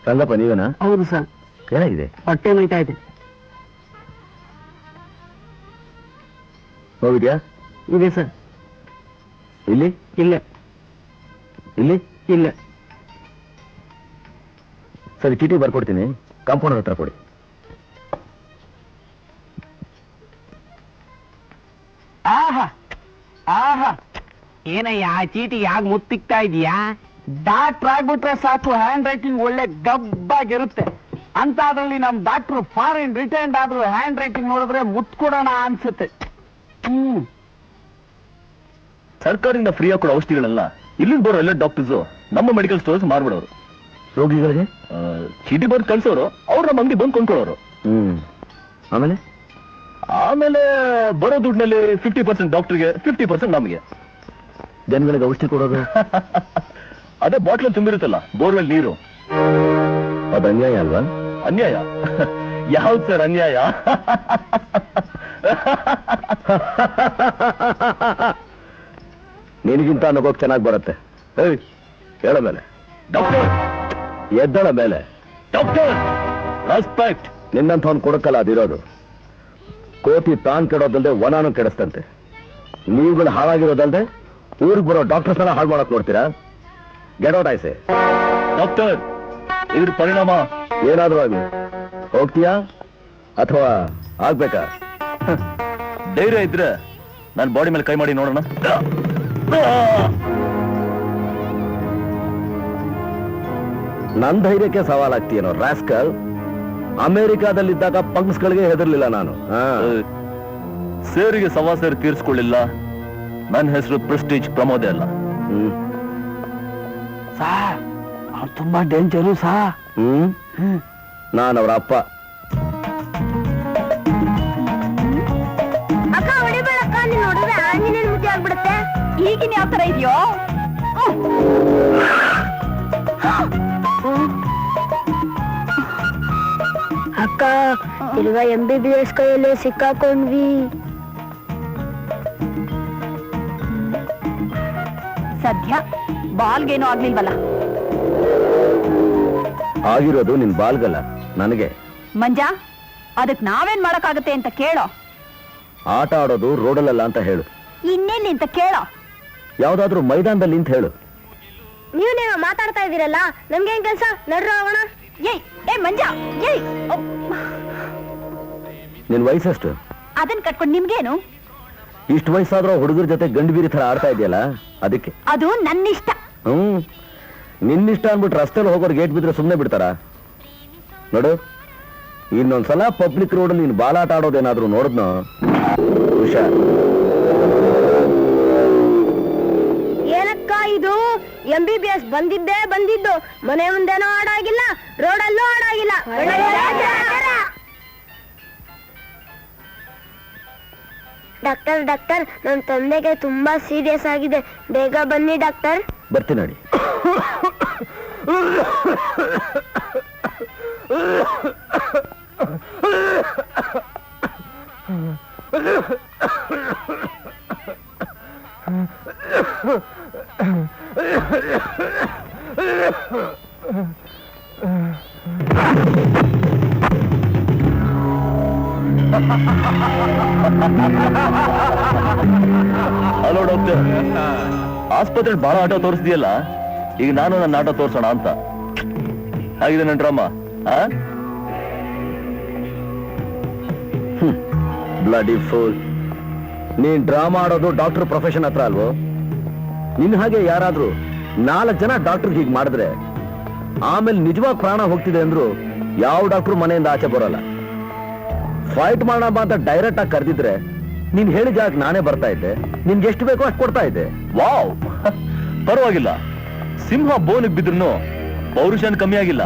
ರಂಗಪ್ಪ ನೀವೇನಾ? ಹೌದು ಸರ್. ಏನಾಗಿದೆ? ಹೊಟ್ಟೆ ನೋಯ್ತಾ ಇದೆ. ಹೋಗಿದ್ಯಾ? ಇದೆ ಸರ್. ಇಲ್ಲಿ ಇಲ್ಲ. ಇಲ್ಲಿ ಇಲ್ಲ. ಸರಿ, ಚೀಟಿ ಬರ್ಕೊಡ್ತೀನಿ, ಕಾಂಪೌಂಡರ್ ಹತ್ರ ಕೊಡಿ. ಆಹಾ ಆಹಾ, ಏನಯ್ಯ ಆ ಚೀಟಿ ಯಾಕೆ ಮುತ್ತಿಕ್ತಾ ಇದೀಯಾ? ಡಾಕ್ಟರ್ ಆಗ್ಬಿಟ್ರೆ ಸಾಕು, ಹ್ಯಾಂಡ್ ರೈಟಿಂಗ್ ಒಳ್ಳೆ ಗಬ್ಬಾಗಿರುತ್ತೆ. ಅಂತ ಅದ್ರಲ್ಲಿ ನಮ್ ಡಾಕ್ಟರ್ ಫಾರಿನ್ ರಿಟೈರ್ಡ್ ಆದ್ರೂ ಹ್ಯಾಂಡ್ ರೈಟಿಂಗ್ ನೋಡಿದ್ರೆ ಮುತ್ ಕೊಡೋಣ ಅನ್ಸುತ್ತೆ. ಸರ್ಕಾರದಿಂದ ಫ್ರೀಯಾಗಿ ಕೊಡೋ ಔಷಧಿಗಳೆಲ್ಲ ಇಲ್ಲಿಂದ ಬರೋ ಎಲ್ಲ ಡಾಕ್ಟರ್ಸ್ ನಮ್ಮ ಮೆಡಿಕಲ್ ಸ್ಟೋರ್ಸ್ ಮಾರ್ಬಿಡೋರು. ರೋಗಿಗಳಿಗೆ ಚೀಟಿ ಬರ್ದು ಕಳ್ಸೋರು, ಅವ್ರು ನಮ್ಮ ಅಂಗಡಿ ಬಂದು ಕೊಂಡ್ಕೊಳ್ಳೋರು. ಆಮೇಲೆ ಆಮೇಲೆ ಬರೋ ದುಡ್ಡಿನಲ್ಲಿ 50% ಡಾಕ್ಟರ್ಗೆ, 50% ನಮಗೆ. ಜನಗಳಿಗೆ ಔಷಧಿ ಕೊಡೋದು ಅದೇ ಬಾಟ್ಲಲ್ಲಿ ತುಂಬಿರುತ್ತಲ್ಲ, ಬೋರ್ವೆಲ್ ನೀರು. ಅದು ಅನ್ಯಾಯ ಅಲ್ವಾ? ಅನ್ಯಾಯ? ಯಾವ್ದು ಸರ್ ಅನ್ಯಾಯ? ನಿನಗಿಂತ ನಗೋಕ್ ಚೆನ್ನಾಗಿ ಬರುತ್ತೆ. ಹೇಳ ಮೇಲೆ ಡಾಕ್ಟರ್, ಎದ್ದಳ ಮೇಲೆ ಡಾಕ್ಟರ್. ರೆಸ್ಪೆಕ್ಟ್. ನಿನ್ನಂಥವ್ನು ಕೊಡಕ್ಕಲ್ಲ ಅದಿರೋದು. ಕೋತಿ ತಾನ್ ಕೆಡೋದಲ್ದೆ ವನಾನು ಕೆಡಿಸ್ತಂತೆ. ನೀವುಗಳು ಹಾಳಾಗಿರೋದಲ್ದೆ ಊರಿಗೆ ಬರೋ ಡಾಕ್ಟರ್ಸ್ ಎಲ್ಲ ಹಾಳು ಮಾಡಕ್ ನೋಡ್ತೀರಾ? Get out ಐಸೆ. ಡಾಕ್ಟರ್, ಇದ್ರ ಪರಿಣಾಮ ಏನಾದ್ರೂ ಆಗ್ಲಿ, ಹೋಗ್ತೀಯಾ ಅಥವಾ ಆಗ್ಬೇಕಾ? ಧೈರ್ಯ ಇದ್ರೆ ನನ್ನ ಬಾಡಿ ಮೇಲೆ ಕೈ ಮಾಡಿ ನೋಡೋಣ. ನನ್ ಧೈರ್ಯಕ್ಕೆ ಸವಾಲಾಗ್ತೀಯನೋ ರಾಸ್ಕಲ್. ಅಮೆರಿಕಾದಲ್ಲಿದ್ದಾಗ ಪಂಕ್ಸ್ಗಳಿಗೆ ಹೆದರ್ಲಿಲ್ಲ ನಾನು. ಸೇರಿಗೆ ಸವಾಸೇರಿ ತೀರ್ಸ್ಕೊಳ್ಳಿಲ್ಲ. ನನ್ನ ಹೆಸರು ಪ್ರೆಸ್ಟೀಜ್ ಪ್ರಮೋದೆ ಅಲ್ಲ. ಅವ್ರು ತುಂಬಾ ಡೇಂಜರು ಸಾ. ನಾನು ಅವ್ರ ಅಪ್ಪ. ಅಕ್ಕ ಹೊಡಿಬೇಡಕ್ಕ, ನೀನ್ ನೋಡಿದ್ರೆ ಆಂಜನೇಯ ಮುದ್ದೆ ಆಗ್ಬಿಡುತ್ತೆ. ಈಗಿನ ಯಾವ ತರ ಇದೆಯೋ? ಅಕ್ಕ ತಿರ್ಗಾ MBBS ಕೈಯಲ್ಲೇ ಸಿಕ್ಕಾಕೊಂಡ್ವಿ. ಸದ್ಯ ಬಾಲ್ಗೇನೋ ಆಗ್ಲಿಲ್ವಲ್ಲ? ಆಗಿರೋದು ನಿನ್ ಬಾಲ್ಗಲ್ಲ, ನನಗೆ. ಮಂಜ, ಅದಕ್ ನಾವೇನ್ ಮಾಡಕ್ಕಾಗತ್ತೆ ಅಂತ ಕೇಳೋ. ಆಟ ಆಡೋದು ರೋಡಲ್ಲ ಅಂತ ಹೇಳು. ಇನ್ನೆಲ್ಲಿ ಅಂತ ಕೇಳೋ. ಯಾವ್ದಾದ್ರು ಮೈದಾನದಲ್ಲಿ ಅಂತ ಹೇಳು. ನೀವ್ ಮಾತಾಡ್ತಾ ಇದೀರಲ್ಲ, ನಮ್ಗೆ ಏನ್ ಕೆಲ್ಸ? ನಡ್ರ ಹೋಗೋಣ. ಏಯ್ ಏ ಮಂಜ, ಏಯ್. ನಿನ್ ವಯಸ್ಸಷ್ಟು? ಅದನ್ ಕಟ್ಕೊಂಡು ನಿಮ್ಗೇನು? ಇಷ್ಟು ವಯಸ್ಸಾದ್ರೂ ಹುಡುಗರ ಜೊತೆ ಗಂಡು ಬೀರಿ ತರ ಆಡ್ತಾ ಇದೆಯಲ್ಲ, ಅದಕ್ಕೆ. ಅದು ನನ್ನಿಷ್ಟ. ನಿನ್ನಿಷ್ಟ ಅನ್ಬಿಟ್ಟು ರಸ್ತೆಯಲ್ಲಿ ಹೋಗೋರು ಗೇಟ್ ಬಿದ್ರೆ ಸುಮ್ಮನೆ ಬಿಡ್ತಾರ? ನೋಡು, ಇನ್ನೊಂದ್ಸಲ ಪಬ್ಲಿಕ್ ರೋಡಲ್ಲಿ ನೀನು ಬಾಲಾಟ ಆಡೋದೇನಾದ್ರೂ ನೋಡಿದ್ನೋ ಹುಷಾರ್. ಏನಕ್ಕ ಇದು? MBBS ಬಂದಿದ್ದು ಮನೆ ಮುಂದೆನೂ ಆಡಾಗಿಲ್ಲ, ರೋಡಲ್ಲೂ ಆಡಾಗಿಲ್ಲ. ಡಾಕ್ಟರ್ ಡಾಕ್ಟರ್, ನನ್ನ ತಂದೆಗೆ ತುಂಬಾ ಸೀರಿಯಸ್ ಆಗಿದೆ, ಬೇಗ ಬನ್ನಿ ಡಾಕ್ಟರ್. ಬರ್ತೀನಿ ನೋಡಿ. ಹಲೋ ಡಾಕ್ಟರ್, ಆಸ್ಪತ್ರೆ ಬಹಳ ಆಟೋ ತೋರಿಸ್ದಿಯಲ್ಲ, ಈಗ ನಾನು ನನ್ನ ಆಟೋ ತೋರ್ಸೋಣ ಅಂತ. ಆಗಿದೆ ನನ್ನ ಡ್ರಾಮಾ. Bloody fool. ನೀನ್ ಡ್ರಾಮಾ ಆಡೋದು ಡಾಕ್ಟರ್ ಪ್ರೊಫೆಷನ್ ಹತ್ರ ಅಲ್ವೋ? ನಿನ್ ಹಾಗೆ ಯಾರಾದ್ರೂ 4 ಜನ ಡಾಕ್ಟರ್ ಹೀಗೆ ಮಾಡಿದ್ರೆ ಆಮೇಲೆ ನಿಜವಾಗಿ ಪ್ರಾಣ ಹೋಗ್ತಿದೆ ಅಂದ್ರು ಯಾವ ಡಾಕ್ಟರ್ ಮನೆಯಿಂದ ಆಚೆ ಬರೋಲ್ಲ. ಫೈಟ್ ಮಾಡೋಣ ಅಂತ ಡೈರೆಕ್ಟ್ ಆಗಿ ಕರೆದಿದ್ರೆ ನೀನ್ ಹೇಳಿದ ಜಾಗಕ್ಕೆ ನಾನೇ ಬರ್ತಾ ಇದ್ದೆ, ನಿನ್ಗೆ ಎಷ್ಟು ಬೇಕೋ ಅಷ್ಟು ಕೊಡ್ತಾ ಇದ್ದೆ. ವಾವ್, ಪರವಾಗಿಲ್ಲ. ಸಿಂಹ ಬೋನಿಗೆ ಬಿದ್ರು ಪೌರುಷನ್ ಕಮ್ಮಿ ಆಗಿಲ್ಲ.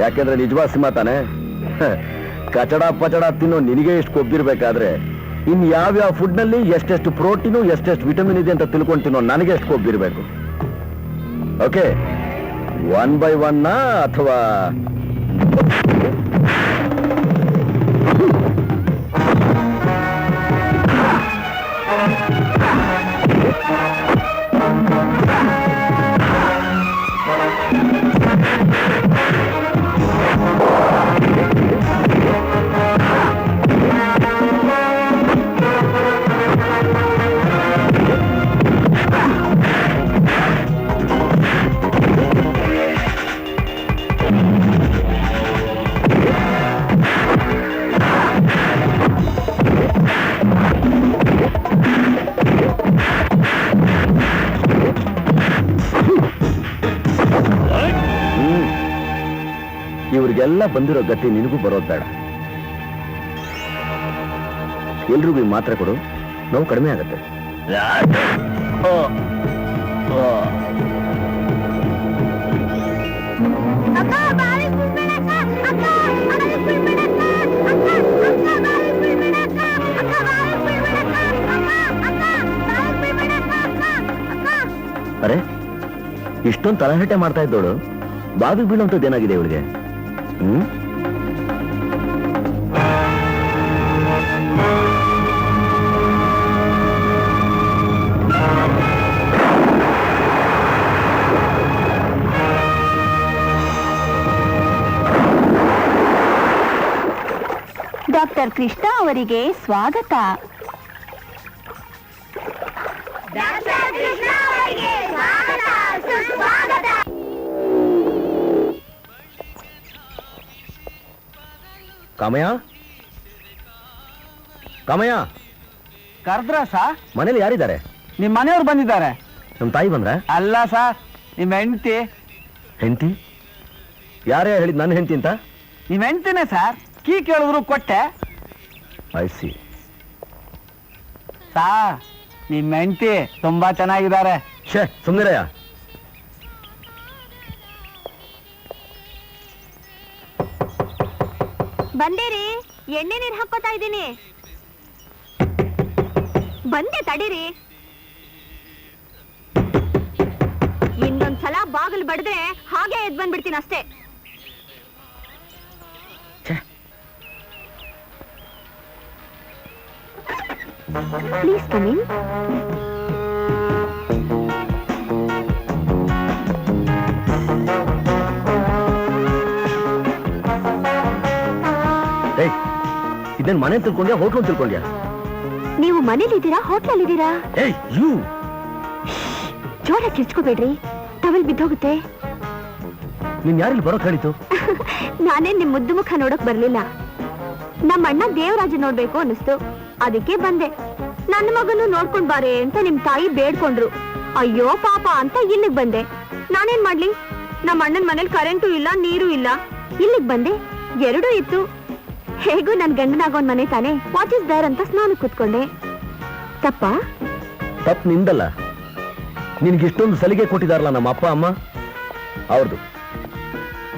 ಯಾಕೆಂದ್ರೆ ನಿಜವಾದ ಸಿಂಹ ತಾನೆ. ಕಚಡ ಪಚಡ ತಿನ್ನೋ ನಿನಗೆ ಎಷ್ಟು ಕೊಬ್ಬಿರ್ಬೇಕಾದ್ರೆ ಇನ್ ಯಾವ್ಯಾವ ಫುಡ್ ನಲ್ಲಿ ಎಷ್ಟೆಷ್ಟು ಪ್ರೋಟೀನು ಎಷ್ಟೆಷ್ಟು ವಿಟಮಿನ್ ಇದೆ ಅಂತ ತಿಳ್ಕೊಂಡು ತಿನ್ನೋ ನನಗೆ ಎಷ್ಟು ಕೊಬ್ಬಿರ್ಬೇಕು. ಓಕೆ, 1 by 1 ಅಥವಾ ಈಗೆಲ್ಲ ಬಂದಿರೋ ಗತಿ ನಿನಗೂ ಬರೋದು ಬೇಡ. ಎಲ್ರಿಗೂ ಈ ಮಾತ್ರೆ ಕೊಡು, ನೋವು ಕಡಿಮೆ ಆಗತ್ತೆ. ಅರೆ, ಇಷ್ಟೊಂದು ತಲಹಟೆ ಮಾಡ್ತಾ ಇದ್ದೋಳು ಬಾವಿಗೆ ಬೀಳುವಂಥದ್ದು ಏನಾಗಿದೆ ಇವಳಿಗೆ? ಡಾಕ್ಟರ್ ಕೃಷ್ಣ ಅವರಿಗೆ ಸ್ವಾಗತ. ಕಾಮಯ್ಯ, ಕಾಮಯ್ಯ, ಕರ್ದ್ರ ಸಾ? ಮನೇಲಿ ಯಾರಿದ್ದಾರೆ? ನಿಮ್ ಮನೆಯವ್ರು ಬಂದಿದ್ದಾರೆ. ನಮ್ ತಾಯಿ ಬಂದ್ರ? ಅಲ್ಲ ಸರ್, ನಿಮ್ ಹೆಂಡತಿ. ಹೆಂಡತಿ? ಯಾರೇ ಹೇಳಿದ್ ನನ್ನ ಹೆಂಡತಿ ಅಂತ? ನಿಮ್ ಹೆಂಡತಿನೇ ಸರ್. ಕೀ ಕೇಳಿದ್ರು ಕೊಟ್ಟೆ. ಐಸಿ. ಸಾ, ನಿಮ್ ಹೆಂಡತಿ ತುಂಬಾ ಚೆನ್ನಾಗಿದ್ದಾರೆ. ಶೇ, ಸುಮ್ನಿರಯ್ಯ. ಬಂದೇರಿ, ಎಣ್ಣೆ ನೀರು ಹಾಕೋತಾ ಇದ್ದೀನಿ. ಬಂದೆ, ತಡೀರಿ. ಇನ್ನೊಂದ್ಸಲ ಬಾಗಿಲು ಬಡಿದ್ರೆ ಹಾಗೆ ಎದ್ ಬಂದ್ಬಿಡ್ತೀನಿ ಅಷ್ಟೇ. Please come in. ಇದೇನ್ ಮನೆ ತಿಳ್ಕೊಂಡ್ಯಾ, ಹೋಟ್ಲು ತಿಳ್ಕೊಂಡ್ಯಾ? ನೀವು ಮನೇಲಿದ್ದೀರಾ, ಹೋಟ್ಲಲ್ಲಿದ್ದೀರಾ? ಜೋರ ಕಿರ್ಚ್ಕೋಬೇಡ್ರಿ, ಟವೆಲ್ ಬಿದ್ದೋಗುತ್ತೆ. ನೀನ್ ಯಾರಿಲ್ಲಿ ಬರೋಕ್ ಹೇಳಿತು? ನಾನೇನ್ ನಿಮ್ ಮುದ್ದು ಮುಖ ನೋಡಕ್ ಬರ್ಲಿಲ್ಲ. ನಮ್ಮ ಅಣ್ಣ ದೇವರಾಜ ನೋಡ್ಬೇಕು ಅನ್ನಿಸ್ತು, ಅದಕ್ಕೆ ಬಂದೆ. ನನ್ನ ಮಗನು ನೋಡ್ಕೊಂಡ್ ಬಾರೆ ಅಂತ ನಿಮ್ ತಾಯಿ ಬೇಡ್ಕೊಂಡ್ರು. ಅಯ್ಯೋ ಪಾಪ ಅಂತ ಇಲ್ಲಿಗ್ ಬಂದೆ. ನಾನೇನ್ ಮಾಡ್ಲಿ? ನಮ್ಮ ಅಣ್ಣನ್ ಮನೇಲಿ ಕರೆಂಟು ಇಲ್ಲ, ನೀರು ಇಲ್ಲ. ಇಲ್ಲಿಗ್ ಬಂದೆ, ಎರಡೂ ಇತ್ತು. ಹೇಗೂ ನನ್ ಗಂಡನಾಗೋನ್ ಮನೆ ತಾನೆ, ವಾಟ್ ಇಸ್ ದೇರ್ ಅಂತ ಸ್ನಾನ ಕೂತ್ಕೊಂಡೆ. ತಪ್ಪ ನಿಂದಲ್ಲ. ನಿನ್ಗೆ ಇಷ್ಟೊಂದು ಸಲಿಗೆ ಕೊಟ್ಟಿದಾರಲ್ಲ ನಮ್ಮ ಅಪ್ಪ ಅಮ್ಮ, ಅವ್ರದ್ದು.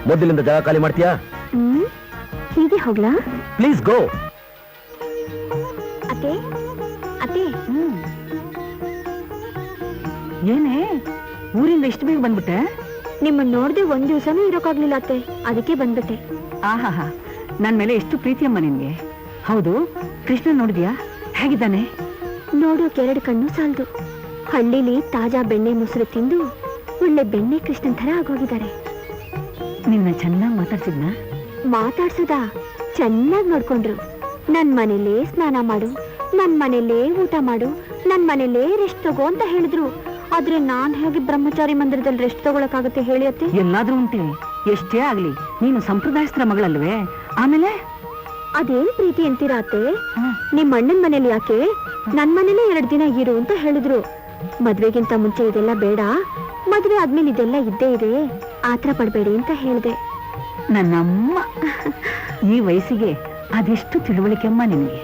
ಮೊದಲಿಂದ ಜಾಗ ಖಾಲಿ ಮಾಡ್ತೀಯಾ? ಹೀಗೆ ಹೋಗ್ಲಾ? Please go. ಅತ್ತೆ, ಅತ್ತೆ. ಏನೇ ಊರಿಂದ ಇಷ್ಟು ಬೇಗ ಬಂದ್ಬಿಟ್ಟೆ? ನಿಮ್ಮನ್ನ ನೋಡ್ದೆ ಒಂದ್ ದಿವಸನೂ ಇರೋಕಾಗ್ಲಿಲ್ಲ ಅತ್ತೆ, ಅದಕ್ಕೆ ಬಂದ್ಬಿಟ್ಟೆ. ಆಹಾ, ನನ್ ಮೇಲೆ ಎಷ್ಟು ಪ್ರೀತಿಯಮ್ಮ ನಿನ್ಗೆ. ಹೌದು, ಕೃಷ್ಣ ನೋಡಿದ್ಯಾ? ಹೇಗಿದ್ದಾನೆ? ನೋಡೋಕೆ 2 ಕಣ್ಣು ಸಾಲದು. ಹಳ್ಳಿಲಿ ತಾಜಾ ಬೆಣ್ಣೆ ಮೊಸರು ತಿಂದು ಒಳ್ಳೆ ಬೆಣ್ಣೆ ಕೃಷ್ಣನ್ ತರ ಆಗೋಗಿದ್ದಾರೆ. ನಿನ್ನ ಚೆನ್ನಾಗಿ ಮಾತಾಡ್ಸಿದ್ನ? ಮಾತಾಡ್ಸೋದಾ? ಚೆನ್ನಾಗಿ ನೋಡ್ಕೊಂಡ್ರು. ನನ್ ಮನೇಲೇ ಸ್ನಾನ ಮಾಡು, ನನ್ ಮನೇಲೇ ಊಟ ಮಾಡು, ನನ್ ಮನೇಲೇ ರೆಸ್ಟ್ ತಗೋ ಅಂತ ಹೇಳಿದ್ರು. ಆದ್ರೆ ನಾನ್ ಹೇಗೆ ಬ್ರಹ್ಮಚಾರಿ ಮಂದಿರದಲ್ಲಿ ರೆಸ್ಟ್ ತಗೊಳಕಾಗತ್ತೆ ಹೇಳಿ ಅತ್ತೆ? ಎಲ್ಲಾದ್ರೂ ಉಂಟೆ, ಎಷ್ಟೇ ಆಗ್ಲಿ ನೀನು ಸಂಪ್ರದಾಯಸ್ಥರ ಮಗಳಲ್ವೇ? ಆಮೇಲೆ ಅದೇನ್ ಪ್ರೀತಿ ಅಂತೀರಾ ಅತ್ತೆ? ನಿಮ್ ಅಣ್ಣನ್ ಮನೇಲಿ ಯಾಕೆ, ನನ್ ಮನೇಲೆ 2 ದಿನ ಇರು ಅಂತ ಹೇಳಿದ್ರು. ಮದ್ವೆಗಿಂತ ಮುಂಚೆ ಇದೆಲ್ಲ ಬೇಡ, ಮದ್ವೆ ಆದ್ಮೇಲೆ ಇದೆಲ್ಲ ಇದ್ದೇ ಇದೆ, ಆತರ ಪಡ್ಬೇಡಿ ಅಂತ ಹೇಳ್ದೆ. ನನ್ನಮ್ಮ ಈ ವಯಸ್ಸಿಗೆ ಅದೆಷ್ಟು ತಿಳುವಳಿಕೆ ಅಮ್ಮ ನಿನಗೆ.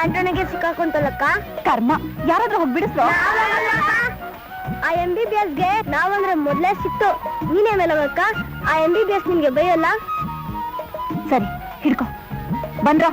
ಆಂಟೋನಿಗೆ ಸಿಕ್ಕಾಕೊಂತಲ್ಲಕ್ಕ. ಕರ್ಮ, ಯಾರಾದ್ರೂ ಹೋಗ್ಬಿಡಿಸ್ರೋ? ಆ MBBS ಗೆ ನಾವಂದ್ರೆ ಮೊದ್ಲೇ ಸಿಕ್ತು. ನೀನೇ ಮೇಲೆ ಹೋಗಕ್ಕ. ಆ MBBS ನಿನ್ಗೆ ಬೈಯಲ್ಲ. ಸರಿ, ಹಿಡ್ಕೊ. ಬಂದ್ರ